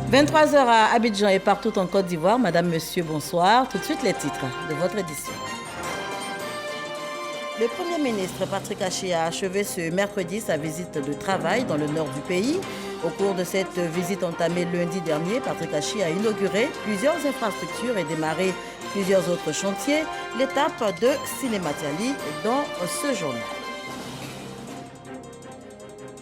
23 heures à Abidjan et partout en Côte d'Ivoire. Madame, monsieur, bonsoir. Tout de suite, les titres de votre édition. Le Premier ministre Patrick Achi a achevé ce mercredi sa visite de travail dans le nord du pays. Au cours de cette visite entamée lundi dernier, Patrick Achi a inauguré plusieurs infrastructures et démarré plusieurs autres chantiers. L'étape de Cinématiali dans ce journal.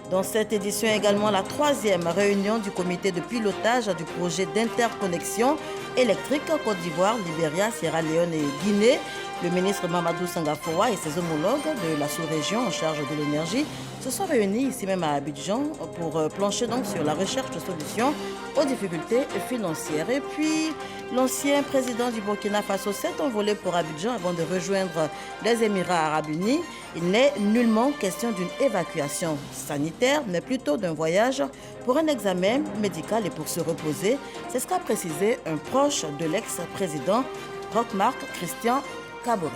Dans cette édition également, la troisième réunion du comité de pilotage du projet d'interconnexion électrique Côte d'Ivoire, Libéria, Sierra Leone et Guinée. Le ministre Mamadou Sangafoua et ses homologues de la sous-région en charge de l'énergie se sont réunis ici même à Abidjan pour plancher donc sur la recherche de solutions aux difficultés financières. Et puis, l'ancien président du Burkina Faso s'est envolé pour Abidjan avant de rejoindre les Émirats arabes unis. Il n'est nullement question d'une évacuation sanitaire, mais plutôt d'un voyage pour un examen médical et pour se reposer. C'est ce qu'a précisé un proche de l'ex-président Roch-Marc Christian Kaboré.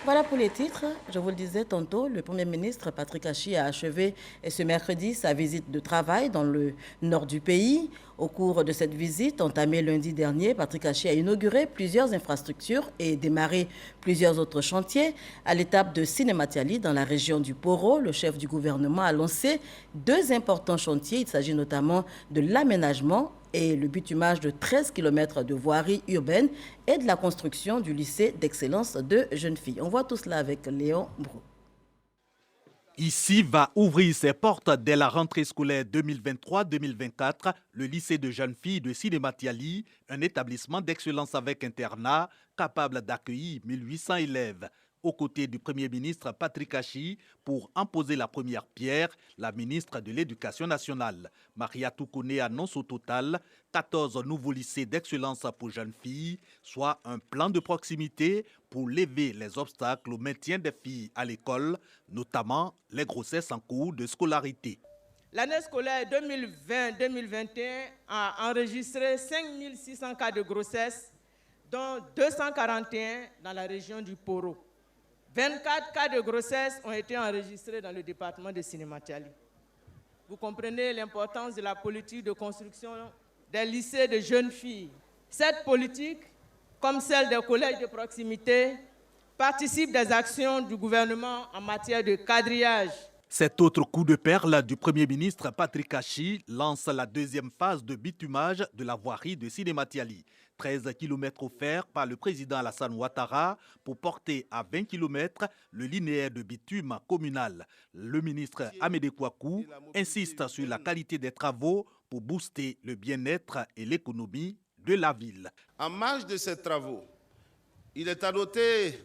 Voilà pour les titres. Je vous le disais tantôt, le Premier ministre Patrick Achi a achevé ce mercredi sa visite de travail dans le nord du pays. Au cours de cette visite, entamée lundi dernier, Patrick Achi a inauguré plusieurs infrastructures et démarré plusieurs autres chantiers. À l'étape de Cinématiali, dans la région du Poro, le chef du gouvernement a lancé deux importants chantiers. Il s'agit notamment de l'aménagement et le bitumage de 13 km de voirie urbaine et de la construction du lycée d'excellence de jeunes filles. On voit tout cela avec Léon Brou. Ici va ouvrir ses portes dès la rentrée scolaire 2023-2024, le lycée de jeunes filles de Cinématiali, un établissement d'excellence avec internat capable d'accueillir 1800 élèves. Aux côtés du Premier ministre Patrick Achi, pour en poser la première pierre, la ministre de l'Éducation nationale, Maria Toukouné, annonce au total 14 nouveaux lycées d'excellence pour jeunes filles, soit un plan de proximité pour lever les obstacles au maintien des filles à l'école, notamment les grossesses en cours de scolarité. L'année scolaire 2020-2021 a enregistré 5600 cas de grossesse, dont 241 dans la région du Poro. 24 cas de grossesse ont été enregistrés dans le département de Cinématiali. Vous comprenez l'importance de la politique de construction des lycées de jeunes filles. Cette politique, comme celle des collèges de proximité, participe des actions du gouvernement en matière de quadrillage. Cet autre coup de perle du Premier ministre Patrick Achi lance la deuxième phase de bitumage de la voirie de Cinématiali. 13 km offerts par le président Alassane Ouattara pour porter à 20 km le linéaire de bitume communal. Le ministre Amédée Kouakou insiste sur la qualité des travaux pour booster le bien-être et l'économie de la ville. En marge de ces travaux, il est à noter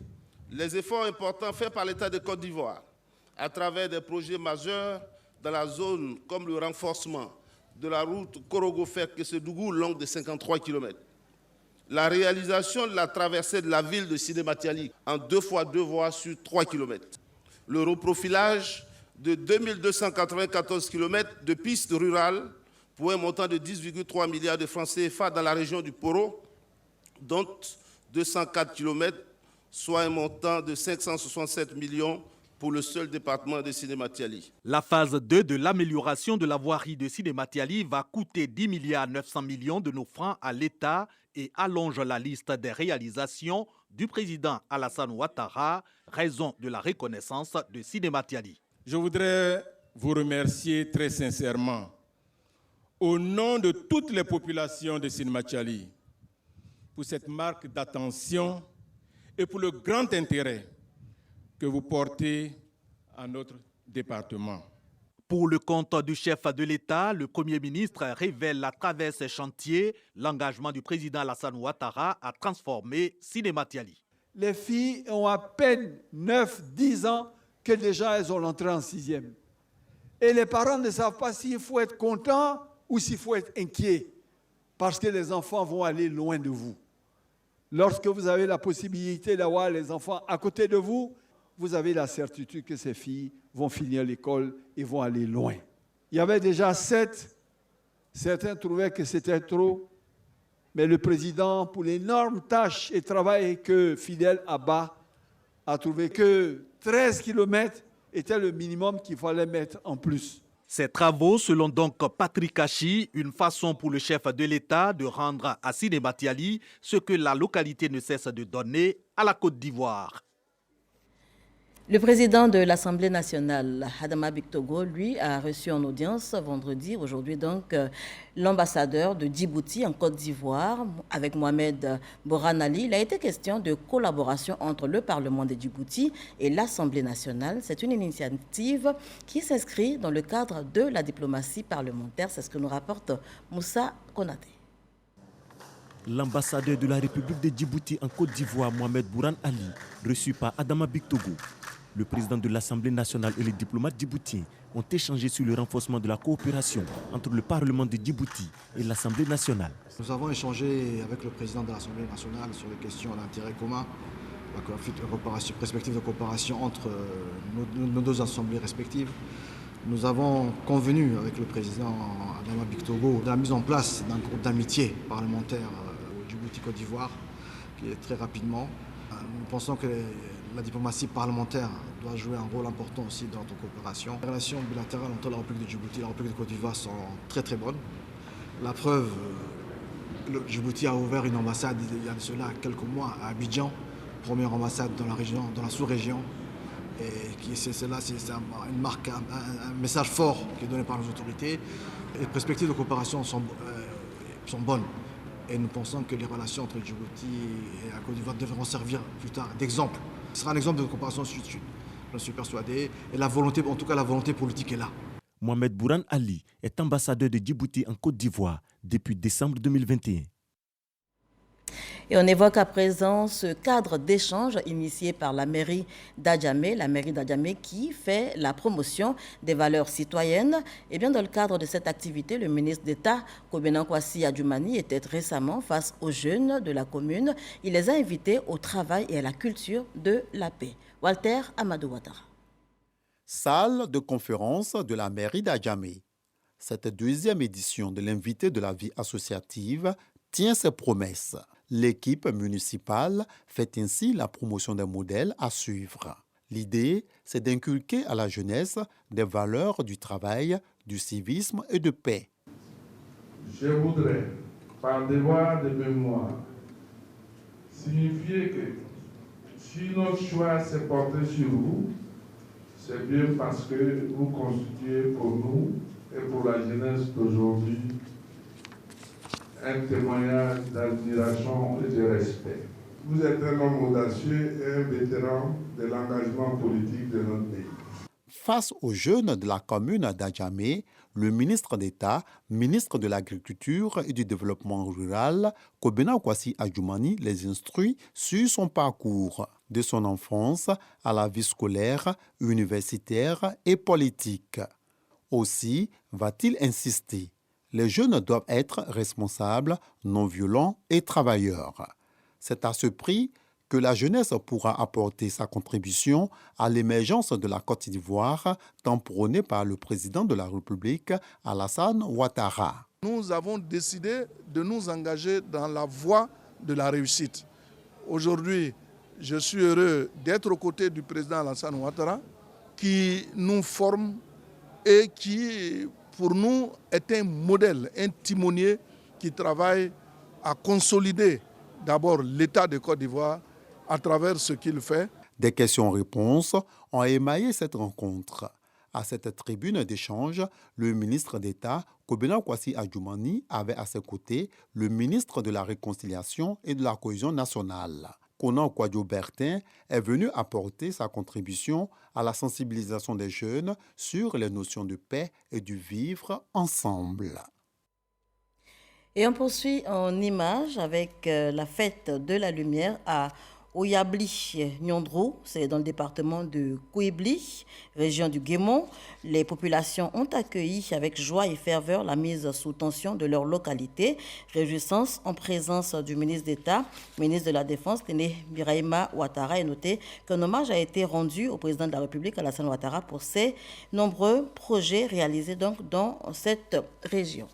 les efforts importants faits par l'État de Côte d'Ivoire à travers des projets majeurs dans la zone comme le renforcement de la route Korogo-Fek-Kessedougou longue de 53 km. La réalisation de la traversée de la ville de Cinématiali en 2x2 voies sur 3 km. Le reprofilage de 2294 km de pistes rurales pour un montant de 10,3 milliards de francs CFA dans la région du Poro, dont 204 km, soit un montant de 567 millions pour le seul département de Cinématiali. La phase 2 de l'amélioration de la voirie de Cinématiali va coûter 10 milliards 900 millions de nos francs à l'État et allonge la liste des réalisations du président Alassane Ouattara, raison de la reconnaissance de Cinématiali. Je voudrais vous remercier très sincèrement, au nom de toutes les populations de Cinématiali, pour cette marque d'attention et pour le grand intérêt que vous portez à notre département. Pour le compte du chef de l'État, le Premier ministre révèle à travers ses chantiers l'engagement du président Alassane Ouattara à transformer Cinématiali. Les filles ont à peine 9-10 ans que déjà elles ont l'entrée en 6e. Et les parents ne savent pas s'il faut être content ou s'il faut être inquiet, parce que les enfants vont aller loin de vous. Lorsque vous avez la possibilité d'avoir les enfants à côté de vous, vous avez la certitude que ces filles vont finir l'école et vont aller loin. Il y avait déjà 7. Certains trouvaient que c'était trop. Mais le président, pour l'énorme tâche et travail que Fidel Abba a trouvé que 13 km était le minimum qu'il fallait mettre en plus. Ces travaux, selon donc Patrick Hachi, une façon pour le chef de l'État de rendre à Sidé Matiali ce que la localité ne cesse de donner à la Côte d'Ivoire. Le président de l'Assemblée nationale, Adama Bictogo, lui, a reçu en audience vendredi, aujourd'hui donc, l'ambassadeur de Djibouti en Côte d'Ivoire, avec Mohamed Boran Ali. Il a été question de collaboration entre le Parlement de Djibouti et l'Assemblée nationale. C'est une initiative qui s'inscrit dans le cadre de la diplomatie parlementaire. C'est ce que nous rapporte Moussa Konaté. L'ambassadeur de la République de Djibouti en Côte d'Ivoire, Mohamed Boran Ali, reçu par Adama Bictogo. Le président de l'Assemblée nationale et les diplomates djiboutiens ont échangé sur le renforcement de la coopération entre le Parlement de Djibouti et l'Assemblée nationale. Nous avons échangé avec le président de l'Assemblée nationale sur les questions d'intérêt commun, la perspective de coopération entre nos deux assemblées respectives. Nous avons convenu avec le président Adama Bictogo de la mise en place d'un groupe d'amitié parlementaire au Djibouti-Côte d'Ivoire, qui est très rapidement. Nous pensons que la diplomatie parlementaire doit jouer un rôle important aussi dans notre coopération. Les relations bilatérales entre la République de Djibouti et la République de Côte d'Ivoire sont très très bonnes. La preuve, le Djibouti a ouvert une ambassade il y a de cela quelques mois à Abidjan, première ambassade dans la région, dans la sous-région. Et c'est une marque, un message fort qui est donné par nos autorités. Les perspectives de coopération sont bonnes. Et nous pensons que les relations entre Djibouti et la Côte d'Ivoire devront servir plus tard d'exemple. Ce sera un exemple de coopération sud-sud, j'en suis persuadé. Et la volonté, en tout cas la volonté politique est là. Mohamed Boran Ali est ambassadeur de Djibouti en Côte d'Ivoire depuis décembre 2021. Et on évoque à présent ce cadre d'échange initié par la mairie d'Adjamé qui fait la promotion des valeurs citoyennes. Et bien dans le cadre de cette activité, le ministre d'État, Kobena Kwasi Adjoumani, était récemment face aux jeunes de la commune. Il les a invités au travail et à la culture de la paix. Walter Amadou Ouattara. Salle de conférence de la mairie d'Adjamé. Cette deuxième édition de l'invité de la vie associative tient ses promesses. L'équipe municipale fait ainsi la promotion des modèles à suivre. L'idée, c'est d'inculquer à la jeunesse des valeurs du travail, du civisme et de paix. Je voudrais, par devoir de mémoire, signifier que si notre choix s'est porté sur vous, c'est bien parce que vous constituez pour nous et pour la jeunesse d'aujourd'hui un témoignage d'admiration et de respect. Vous êtes un homme audacieux et un vétéran de l'engagement politique de notre pays. Face aux jeunes de la commune d'Adjamé, le ministre d'État, ministre de l'Agriculture et du Développement rural, Kobena Kwasi Adjoumani, les instruit sur son parcours, de son enfance à la vie scolaire, universitaire et politique. Aussi va-t-il insister. Les jeunes doivent être responsables, non violents et travailleurs. C'est à ce prix que la jeunesse pourra apporter sa contribution à l'émergence de la Côte d'Ivoire, tant prônée par le président de la République, Alassane Ouattara. Nous avons décidé de nous engager dans la voie de la réussite. Aujourd'hui, je suis heureux d'être aux côtés du président Alassane Ouattara, qui nous forme et qui, pour nous, est un modèle, un timonier qui travaille à consolider d'abord l'État de Côte d'Ivoire à travers ce qu'il fait. Des questions-réponses ont émaillé cette rencontre. À cette tribune d'échange, le ministre d'État, Kobena Kwasi Adjoumani, avait à ses côtés le ministre de la Réconciliation et de la Cohésion nationale. Konan Kwadjo Bertin est venu apporter sa contribution à la sensibilisation des jeunes sur les notions de paix et du vivre ensemble. Et on poursuit en images avec la fête de la lumière à Oyabli Nyondrou, c'est dans le département de Kouibli, région du Guémon. Les populations ont accueilli avec joie et ferveur la mise sous tension de leur localité. Réjouissance en présence du ministre d'État, ministre de la Défense, Téné Birahima Ouattara, et noté qu'un hommage a été rendu au président de la République, Alassane Ouattara, pour ses nombreux projets réalisés donc dans cette région.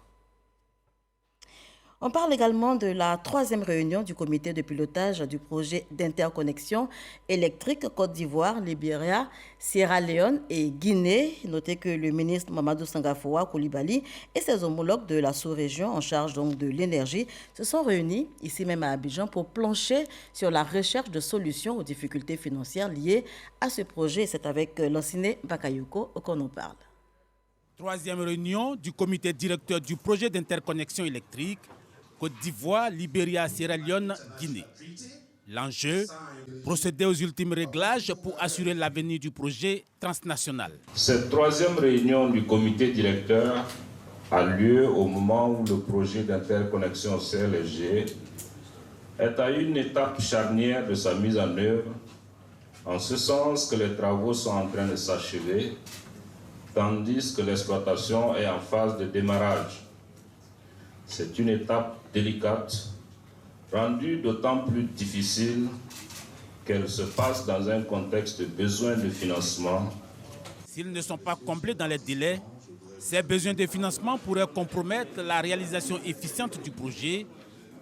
On parle également de la 3e réunion du comité de pilotage du projet d'interconnexion électrique Côte d'Ivoire, Libéria, Sierra Leone et Guinée. Notez que le ministre Mamadou Sangafoua Coulibaly et ses homologues de la sous-région en charge donc de l'énergie se sont réunis ici même à Abidjan pour plancher sur la recherche de solutions aux difficultés financières liées à ce projet. C'est avec Lanciné Bakayoko qu'on en parle. 3e réunion du comité directeur du projet d'interconnexion électrique Côte d'Ivoire, Libéria, Sierra Leone, Guinée. L'enjeu, procéder aux ultimes réglages pour assurer l'avenir du projet transnational. Cette 3e réunion du comité directeur a lieu au moment où le projet d'interconnexion CLSG est à une étape charnière de sa mise en œuvre, en ce sens que les travaux sont en train de s'achever, tandis que l'exploitation est en phase de démarrage. C'est une étape délicate, rendue d'autant plus difficile qu'elle se passe dans un contexte de besoin de financement. S'ils ne sont pas complets dans les délais, ces besoins de financement pourraient compromettre la réalisation efficiente du projet,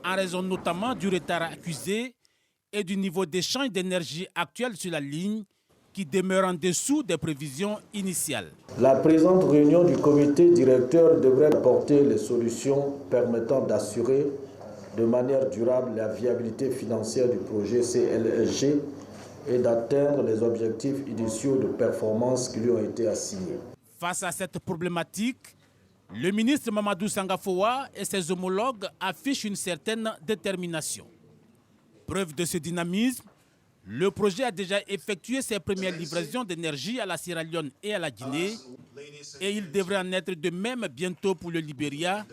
en raison notamment du retard accusé et du niveau d'échange d'énergie actuel sur la ligne, qui demeure en dessous des prévisions initiales. La présente réunion du comité directeur devrait apporter les solutions permettant d'assurer de manière durable la viabilité financière du projet CLSG et d'atteindre les objectifs initiaux de performance qui lui ont été assignés. Face à cette problématique, le ministre Mamadou Sangafoua et ses homologues affichent une certaine détermination. Preuve de ce dynamisme, le projet a déjà effectué ses premières livraisons d'énergie à la Sierra Leone et à la Guinée, et il devrait en être de même bientôt pour le Libéria,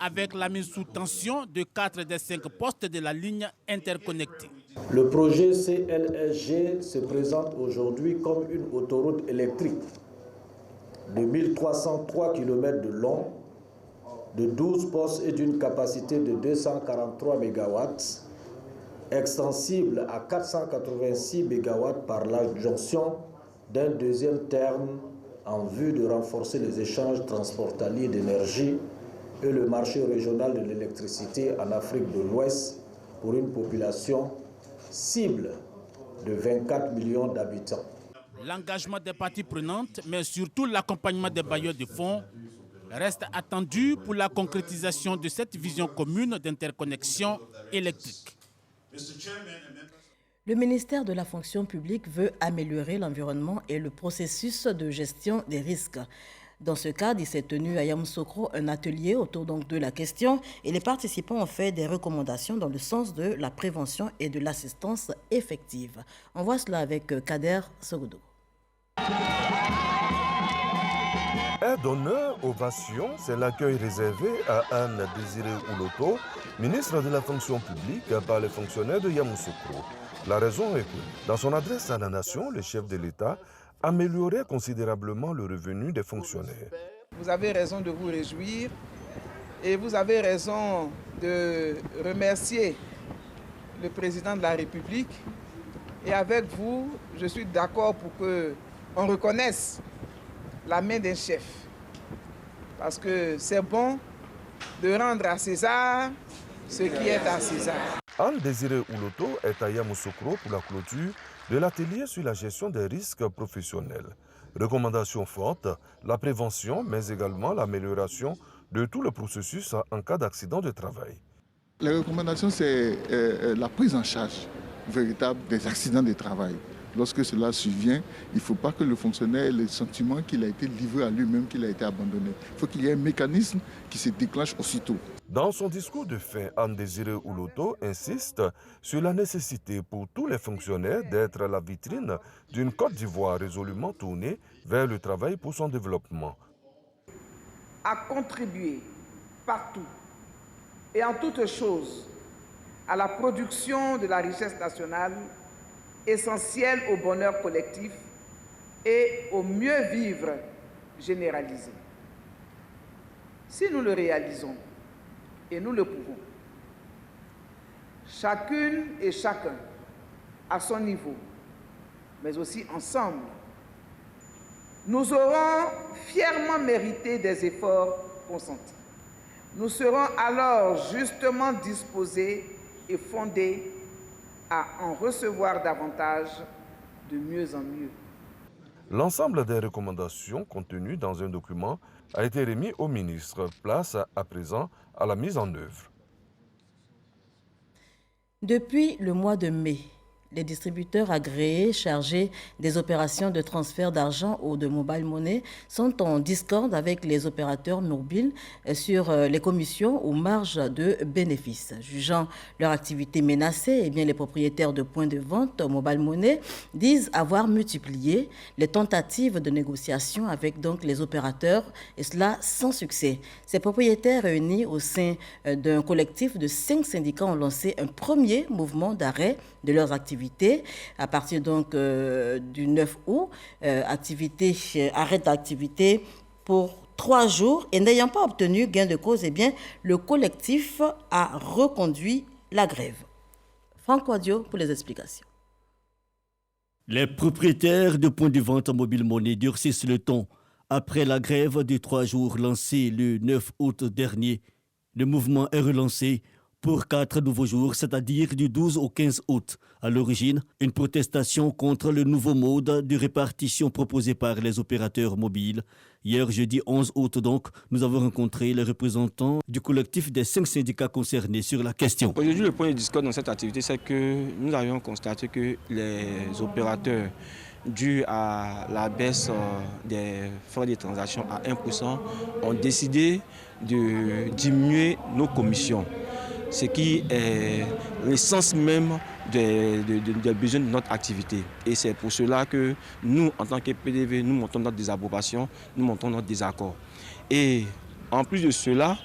avec la mise sous tension de 4 des 5 postes de la ligne interconnectée. Le projet CLSG se présente aujourd'hui comme une autoroute électrique de 1303 km de long, de 12 postes et d'une capacité de 243 MW, extensible à 486 MW par l'adjonction d'un deuxième terme en vue de renforcer les échanges transfrontaliers d'énergie et le marché régional de l'électricité en Afrique de l'Ouest pour une population cible de 24 millions d'habitants. L'engagement des parties prenantes, mais surtout l'accompagnement des bailleurs de fonds, reste attendu pour la concrétisation de cette vision commune d'interconnexion électrique. Le ministère de la fonction publique veut améliorer l'environnement et le processus de gestion des risques. Dans ce cadre, il s'est tenu à Yamoussoukro un atelier autour donc de la question et les participants ont fait des recommandations dans le sens de la prévention et de l'assistance effective. On voit cela avec Kader Sogoudou. Un d'honneur, ovation, c'est l'accueil réservé à Anne Désiré Ouloto, ministre de la fonction publique, par les fonctionnaires de Yamoussoukro. La raison est que, dans son adresse à la nation, le chef de l'État améliorait considérablement le revenu des fonctionnaires. Vous avez raison de vous réjouir et vous avez raison de remercier le président de la République. Et avec vous, je suis d'accord pour qu'on reconnaisse la main d'un chef. Parce que c'est bon de rendre à César ce qui est à César. Anne Désiré Ouloto est à Yamoussoukro pour la clôture de l'atelier sur la gestion des risques professionnels. Recommandations fortes, la prévention, mais également l'amélioration de tout le processus en cas d'accident de travail. Les recommandations, c'est la prise en charge véritable des accidents de travail. Lorsque cela survient, il ne faut pas que le fonctionnaire ait le sentiment qu'il a été livré à lui-même, qu'il a été abandonné. Il faut qu'il y ait un mécanisme qui se déclenche aussitôt. Dans son discours de fin, Anne Désiré Ouloto insiste sur la nécessité pour tous les fonctionnaires d'être la vitrine d'une Côte d'Ivoire résolument tournée vers le travail pour son développement. À contribuer partout et en toutes choses à la production de la richesse nationale essentielle au bonheur collectif et au mieux vivre généralisé. Si nous le réalisons, et nous le pouvons, chacune et chacun à son niveau, mais aussi ensemble, nous aurons fièrement mérité des efforts consentis. Nous serons alors justement disposés et fondés à en recevoir davantage de mieux en mieux. L'ensemble des recommandations contenues dans un document a été remis au ministre. Place à présent à la mise en œuvre. Depuis le mois de mai, les distributeurs agréés chargés des opérations de transfert d'argent ou de mobile money sont en discorde avec les opérateurs mobiles sur les commissions ou marges de bénéfices. Jugeant leur activité menacée, eh bien, les propriétaires de points de vente mobile money disent avoir multiplié les tentatives de négociation avec donc les opérateurs, et cela sans succès. Ces propriétaires réunis au sein d'un collectif de 5 syndicats ont lancé un premier mouvement d'arrêt de leurs activités. À partir donc du 9 août, arrêt d'activité pour 3 jours, et n'ayant pas obtenu gain de cause, eh bien, le collectif a reconduit la grève. Franck Wadio pour les explications. Les propriétaires de points de vente mobile monnaie durcissent le ton. Après la grève de 3 jours lancée le 9 août dernier, le mouvement est relancé pour 4 nouveaux jours, c'est-à-dire du 12 au 15 août. À l'origine, une protestation contre le nouveau mode de répartition proposé par les opérateurs mobiles. Hier, jeudi 11 août donc, nous avons rencontré les représentants du collectif des 5 syndicats concernés sur la question. Aujourd'hui, le point de discorde dans cette activité, c'est que nous avions constaté que les opérateurs, dû à la baisse des frais de transaction à 1%, ont décidé de diminuer nos commissions, ce qui est l'essence même des besoins de notre activité. Et c'est pour cela que nous, en tant que PDV, nous montons notre désapprobation, nous montons notre désaccord. Et en plus de cela,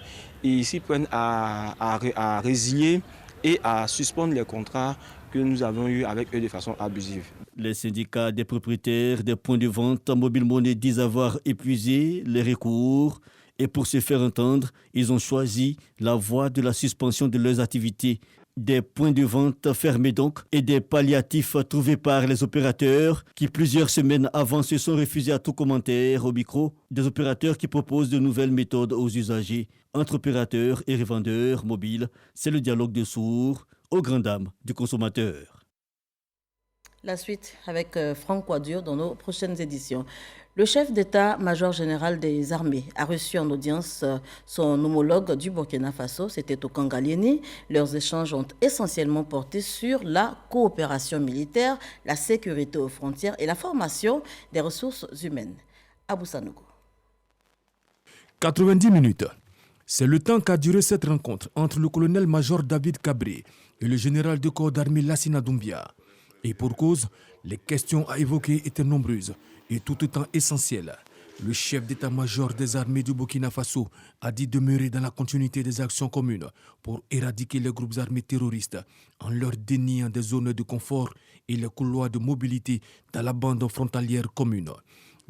ils s'y prennent à résilier et à suspendre les contrats que nous avons eus avec eux de façon abusive. Les syndicats des propriétaires des points de vente mobile monnaie disent avoir épuisé les recours. Et pour se faire entendre, ils ont choisi la voie de la suspension de leurs activités. Des points de vente fermés donc et des palliatifs trouvés par les opérateurs qui, plusieurs semaines avant, se sont refusés à tout commentaire au micro. Des opérateurs qui proposent de nouvelles méthodes aux usagers. Entre opérateurs et revendeurs mobiles, c'est le dialogue de sourds aux grandes dames du consommateur. La suite avec Franck Wadio dans nos prochaines éditions. Le chef d'état-major général des armées a reçu en audience son homologue du Burkina Faso, c'était au Kangalieni. Leurs échanges ont essentiellement porté sur la coopération militaire, la sécurité aux frontières et la formation des ressources humaines. Abou Sanogo. 90 minutes. C'est le temps qu'a duré cette rencontre entre le colonel-major David Cabré et le général de corps d'armée Lassina Doumbia. Et pour cause, les questions à évoquer étaient nombreuses et tout autant essentielles. Le chef d'état-major des armées du Burkina Faso a dit demeurer dans la continuité des actions communes pour éradiquer les groupes armés terroristes en leur déniant des zones de confort et les couloirs de mobilité dans la bande frontalière commune.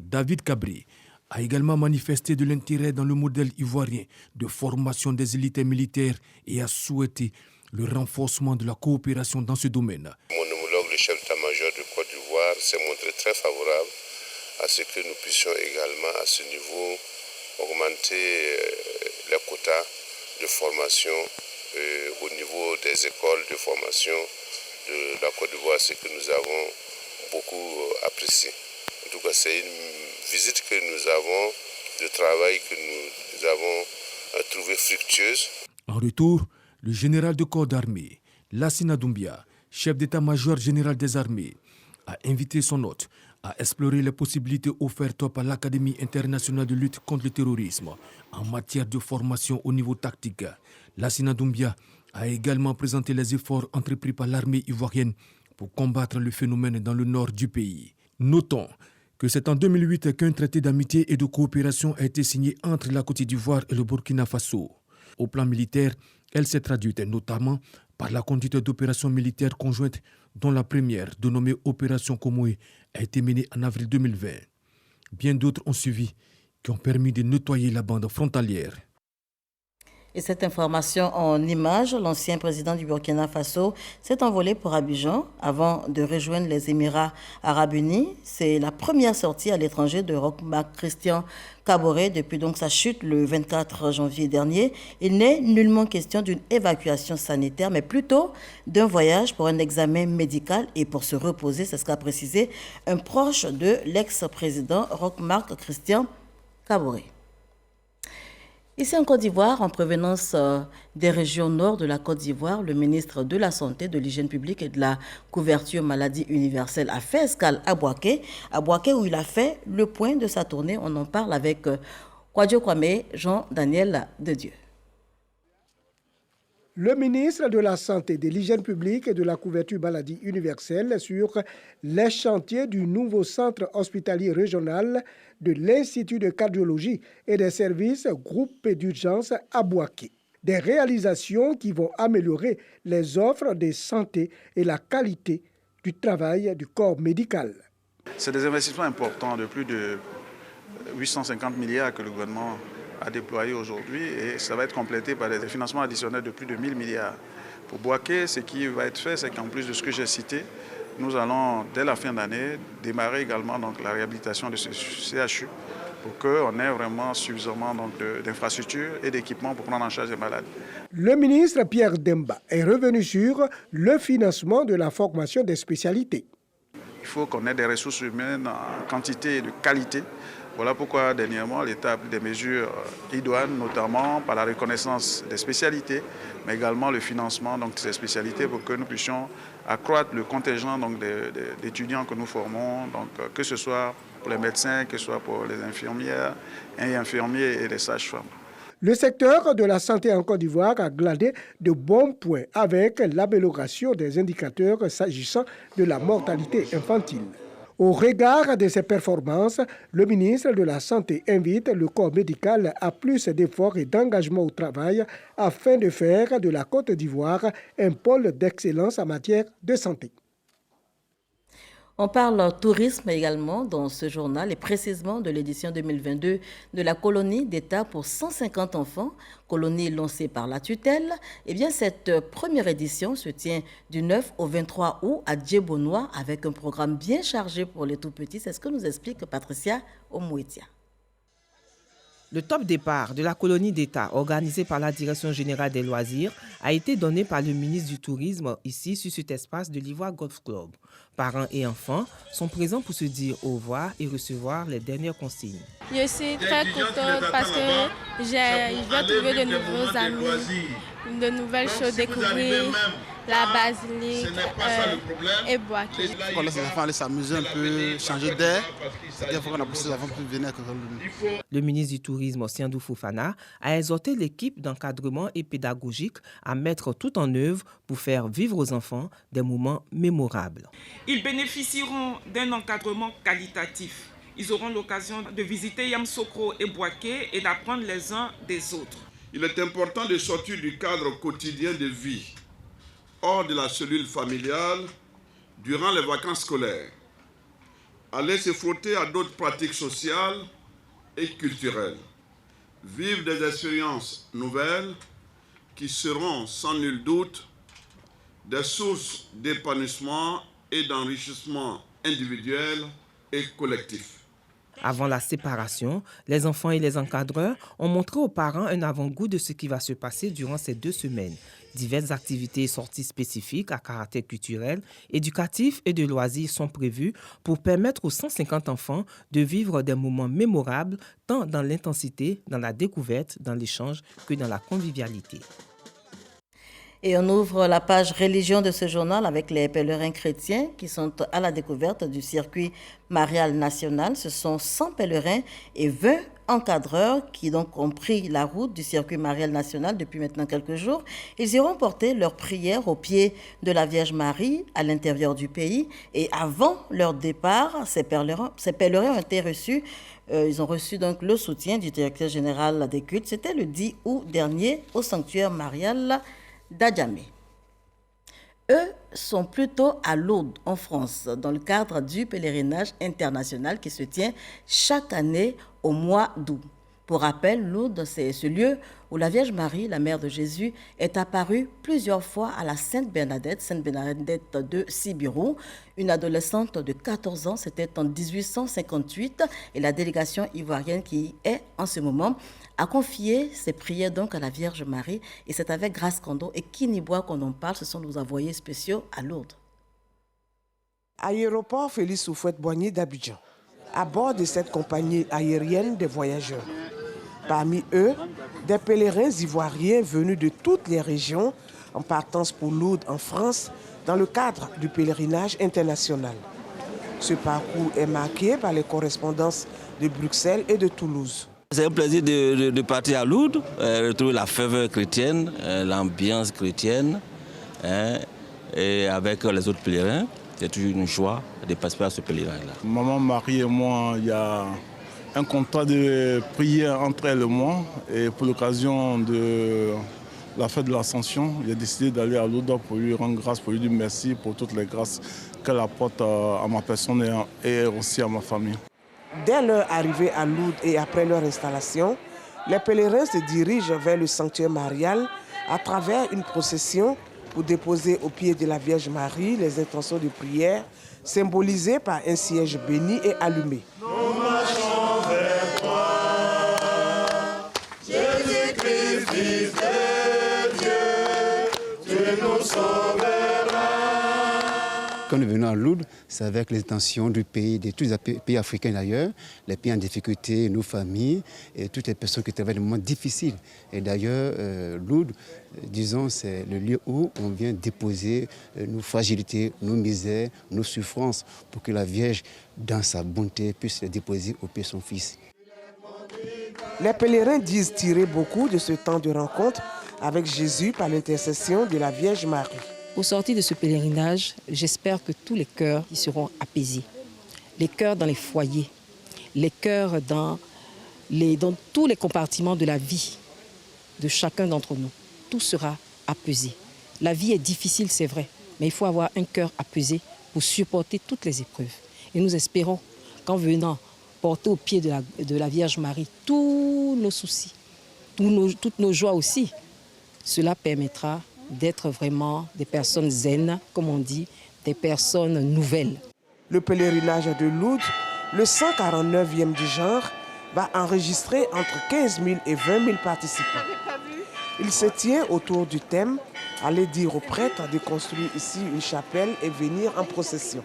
David Cabré a également manifesté de l'intérêt dans le modèle ivoirien de formation des élites militaires et a souhaité le renforcement de la coopération dans ce domaine. Mon homologue, le chef d'état-major de Côte d'Ivoire, s'est montré très favorable à ce que nous puissions également, à ce niveau, augmenter les quotas de formation au niveau des écoles de formation de la Côte d'Ivoire, ce que nous avons beaucoup apprécié. En tout cas, c'est une visite que nous avons, de travail que nous avons trouvé fructueuse. En retour, le général de corps d'armée, Lassina Doumbia, chef d'état-major général des armées, a invité son hôte à explorer les possibilités offertes par l'Académie internationale de lutte contre le terrorisme en matière de formation au niveau tactique. Lassina Doumbia a également présenté les efforts entrepris par l'armée ivoirienne pour combattre le phénomène dans le nord du pays. Notons que c'est en 2008 qu'un traité d'amitié et de coopération a été signé entre la Côte d'Ivoire et le Burkina Faso. Au plan militaire, elle s'est traduite notamment par la conduite d'opérations militaires conjointes dont la première, dénommée Opération Komoé, a été menée en avril 2020. Bien d'autres ont suivi qui ont permis de nettoyer la bande frontalière. Et cette information en images, l'ancien président du Burkina Faso s'est envolé pour Abidjan avant de rejoindre les Émirats arabes unis. C'est la première sortie à l'étranger de Roch-Marc Christian Kaboré depuis donc sa chute le 24 janvier dernier. Il n'est nullement question d'une évacuation sanitaire, mais plutôt d'un voyage pour un examen médical et pour se reposer, c'est ce qu'a précisé un proche de l'ex-président Roch-Marc Christian Kaboré. Ici en Côte d'Ivoire, en provenance des régions nord de la Côte d'Ivoire, le ministre de la Santé, de l'Hygiène publique et de la couverture maladie universelle a fait escale à Bouaké où il a fait le point de sa tournée. On en parle avec Kwadjo Kwame, Jean-Daniel Dedieu. Le ministre de la Santé, de l'Hygiène publique et de la couverture maladie universelle sur les chantiers du nouveau centre hospitalier régional de l'Institut de cardiologie et des services groupés d'urgence à Bouaké. Des réalisations qui vont améliorer les offres de santé et la qualité du travail du corps médical. C'est des investissements importants de plus de 850 milliards que le gouvernement a déployé aujourd'hui et ça va être complété par des financements additionnels de plus de 1000 milliards. Pour Bouaké, ce qui va être fait, c'est qu'en plus de ce que j'ai cité, nous allons, dès la fin d'année, démarrer également donc, la réhabilitation de ce CHU pour qu'on ait vraiment suffisamment d'infrastructures et d'équipements pour prendre en charge les malades. Le ministre Pierre Demba est revenu sur le financement de la formation des spécialités. Il faut qu'on ait des ressources humaines en quantité et de qualité. Voilà pourquoi, dernièrement, l'État a pris des mesures idoines, notamment par la reconnaissance des spécialités, mais également le financement de ces spécialités pour que nous puissions accroître le contingent d'étudiants que nous formons, que ce soit pour les médecins, que ce soit pour les infirmières et infirmiers et les sages-femmes. Le secteur de la santé en Côte d'Ivoire a glandé de bons points avec l'amélioration des indicateurs s'agissant de la mortalité infantile. Au regard de ces performances, le ministre de la Santé invite le corps médical à plus d'efforts et d'engagement au travail afin de faire de la Côte d'Ivoire un pôle d'excellence en matière de santé. On parle tourisme également dans ce journal et précisément de l'édition 2022 de la colonie d'État pour 150 enfants, colonie lancée par la tutelle. Eh bien, cette première édition se tient du 9 au 23 août à Djebonois avec un programme bien chargé pour les tout-petits. C'est ce que nous explique Patricia Omouetia. Le top départ de la colonie d'État organisée par la Direction générale des loisirs a été donné par le ministre du Tourisme ici sur cet espace de l'Ivoire Golf Club. Parents et enfants sont présents pour se dire au revoir et recevoir les dernières consignes. Je suis très contente parce que je vais trouver de nouveaux amis, de nouvelles choses, découvrir la basilique et Bouaké. On laisse les enfants aller s'amuser un peu, changer d'air. C'est-à-dire qu'il faut qu'on a poussé les enfants pour venir à Colonie. Le ministre du Tourisme, Siandou Fofana, a exhorté l'équipe d'encadrement et pédagogique à mettre tout en œuvre pour faire vivre aux enfants des moments mémorables. Ils bénéficieront d'un encadrement qualitatif. Ils auront l'occasion de visiter Yamoussoukro et Bouaké et d'apprendre les uns des autres. Il est important de sortir du cadre quotidien de vie, hors de la cellule familiale, durant les vacances scolaires. Aller se frotter à d'autres pratiques sociales et culturelles. Vivre des expériences nouvelles qui seront sans nul doute des sources d'épanouissement et d'enrichissement individuel et collectif. Avant la séparation, les enfants et les encadreurs ont montré aux parents un avant-goût de ce qui va se passer durant ces 2 semaines. Diverses activités et sorties spécifiques à caractère culturel, éducatif et de loisirs sont prévues pour permettre aux 150 enfants de vivre des moments mémorables tant dans l'intensité, dans la découverte, dans l'échange que dans la convivialité. Et on ouvre la page religion de ce journal avec les pèlerins chrétiens qui sont à la découverte du circuit marial national. Ce sont 100 pèlerins et 20 encadreurs qui donc ont pris la route du circuit marial national depuis maintenant quelques jours. Ils iront porter leurs prières au pied de la Vierge Marie à l'intérieur du pays. Et avant leur départ, ces pèlerins ont été reçus. Ils ont reçu donc le soutien du directeur général des cultes. C'était le 10 août dernier au sanctuaire marial d'Adjamé. Eux sont plutôt à Lourdes, en France, dans le cadre du pèlerinage international qui se tient chaque année au mois d'août. Pour rappel, Lourdes, c'est ce lieu où la Vierge Marie, la mère de Jésus, est apparue plusieurs fois à la Sainte Bernadette de Sibiru. Une adolescente de 14 ans, c'était en 1858, et la délégation ivoirienne qui est en ce moment a confié ses prières donc à la Vierge Marie, et c'est avec Grace Kondo et Kinibois qu'on en parle. Ce sont nos envoyés spéciaux à Lourdes. À l'aéroport Félix Houphouët-Boigny d'Abidjan, à bord de cette compagnie aérienne des voyageurs. Parmi eux, des pèlerins ivoiriens venus de toutes les régions en partance pour Lourdes en France dans le cadre du pèlerinage international. Ce parcours est marqué par les correspondances de Bruxelles et de Toulouse. C'est un plaisir de partir à Lourdes, retrouver la ferveur chrétienne, l'ambiance chrétienne, et avec les autres pèlerins. C'est toujours une joie de participer à ce pèlerinage-là. Maman Marie et moi, il y a un contrat de prière entre elle et moi. Et pour l'occasion de la fête de l'Ascension, j'ai décidé d'aller à Lourdes pour lui rendre grâce, pour lui dire merci pour toutes les grâces qu'elle apporte à ma personne et aussi à ma famille. Dès leur arrivée à Lourdes et après leur installation, les pèlerins se dirigent vers le sanctuaire marial à travers une procession pour déposer au pied de la Vierge Marie les intentions de prière symbolisées par un siège béni et allumé. Nous marchons vers toi, Jésus-Christ, Fils de Dieu, tu nous sauveras. Quand nous venons à Lourdes, c'est avec les intentions du pays, de tous les pays africains d'ailleurs, les pays en difficulté, nos familles et toutes les personnes qui travaillent dans des moments difficiles. Et d'ailleurs, Lourdes, disons, c'est le lieu où on vient déposer nos fragilités, nos misères, nos souffrances, pour que la Vierge, dans sa bonté, puisse les déposer au pied de son Fils. Les pèlerins disent tirer beaucoup de ce temps de rencontre avec Jésus par l'intercession de la Vierge Marie. Au sortir de ce pèlerinage, j'espère que tous les cœurs y seront apaisés. Les cœurs dans les foyers, les cœurs dans tous les compartiments de la vie de chacun d'entre nous. Tout sera apaisé. La vie est difficile, c'est vrai, mais il faut avoir un cœur apaisé pour supporter toutes les épreuves. Et nous espérons qu'en venant porter au pied de la Vierge Marie tous nos soucis, toutes nos joies aussi, cela permettra d'être vraiment des personnes zen, comme on dit, des personnes nouvelles. Le pèlerinage de Lourdes, le 149e du genre, va enregistrer entre 15 000 et 20 000 participants. Il se tient autour du thème « Aller dire aux prêtres de construire ici une chapelle et venir en procession ».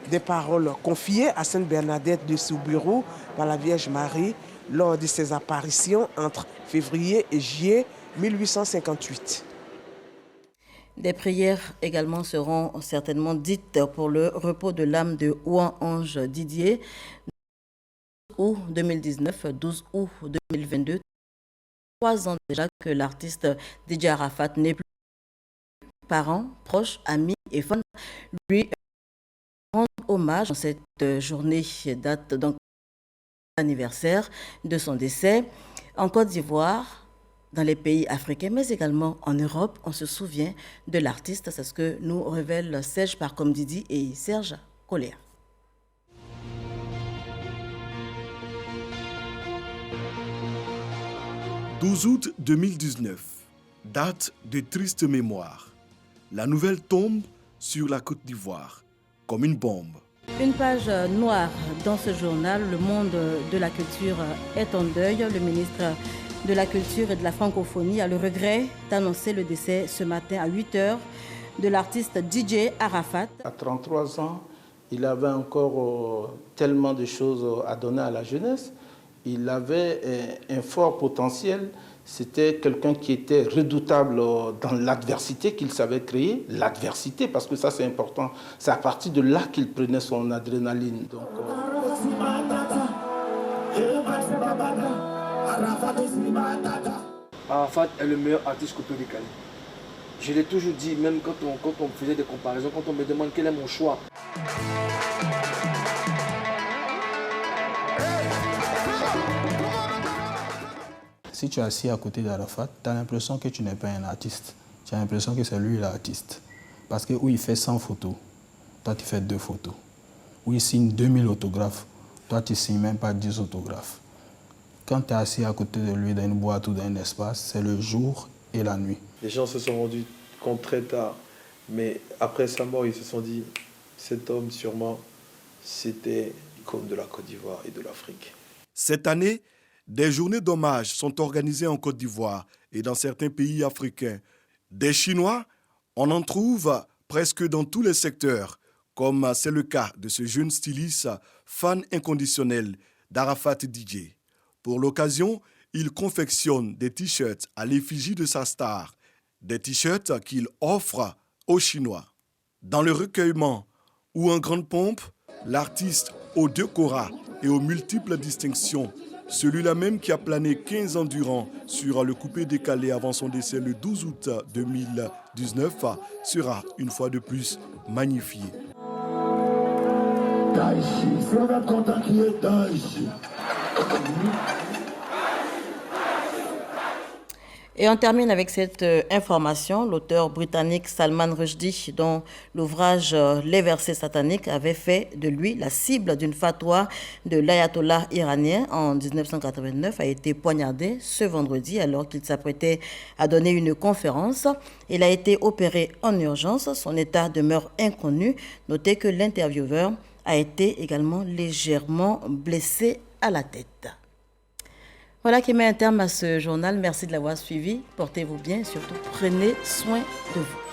Des paroles confiées à Sainte Bernadette de Sibiru par la Vierge Marie lors de ses apparitions entre février et juillet 1858. Des prières également seront certainement dites pour le repos de l'âme de Ouan-Ange Didier, 12 août 2019, 12 août 2022. 3 ans déjà que l'artiste Didier Arafat n'est plus. Parents, proches, amis et fans lui rendent hommage en cette journée, date donc l'anniversaire de son décès. En Côte d'Ivoire, dans les pays africains, mais également en Europe, on se souvient de l'artiste. C'est ce que nous révèlent Serge Parcom Didi et Serge Collier. « 12 août 2019, date de triste mémoire. La nouvelle tombe sur la Côte d'Ivoire, comme une bombe. Une page noire dans ce journal. Le monde de la culture est en deuil. Le ministre de la Culture et de la Francophonie a le regret d'annoncer le décès ce matin à 8h de l'artiste DJ Arafat. À 33 ans, il avait encore tellement de choses à donner à la jeunesse. Il avait un fort potentiel. C'était quelqu'un qui était redoutable dans l'adversité qu'il savait créer. L'adversité, parce que ça c'est important. C'est à partir de là qu'il prenait son adrénaline. Donc, Arafat est le meilleur artiste copéricalien. Je l'ai toujours dit, même quand on faisait des comparaisons, quand on me demande quel est mon choix. Si tu es assis à côté d'Arafat, tu as l'impression que tu n'es pas un artiste. Tu as l'impression que c'est lui l'artiste. Parce que où il fait 100 photos, toi tu fais 2 photos. Où il signe 2000 autographes, toi tu ne signes même pas 10 autographes. Quand tu es assis à côté de lui dans une boîte ou dans un espace, c'est le jour et la nuit. Les gens se sont rendus compte très tard, mais après sa mort, ils se sont dit, cet homme sûrement, c'était comme de la Côte d'Ivoire et de l'Afrique. Cette année, des journées d'hommage sont organisées en Côte d'Ivoire et dans certains pays africains. Des Chinois, on en trouve presque dans tous les secteurs, comme c'est le cas de ce jeune styliste fan inconditionnel d'Arafat DJ. Pour l'occasion, il confectionne des t-shirts à l'effigie de sa star, des t-shirts qu'il offre aux Chinois. Dans le recueillement ou en grande pompe, l'artiste aux 2 koras et aux multiples distinctions, celui-là même qui a plané 15 ans durant sur le coupé décalé avant son décès le 12 août 2019, sera une fois de plus magnifié. Et on termine avec cette information. L'auteur britannique Salman Rushdie, dont l'ouvrage Les versets sataniques avait fait de lui la cible d'une fatwa de l'ayatollah iranien en 1989, a été poignardé ce vendredi alors qu'il s'apprêtait à donner une conférence. Il a été opéré en urgence. Son état demeure inconnu. Notez que l'intervieweur a été également légèrement blessé à la tête. Voilà qui met un terme à ce journal. Merci de l'avoir suivi. Portez-vous bien et surtout prenez soin de vous.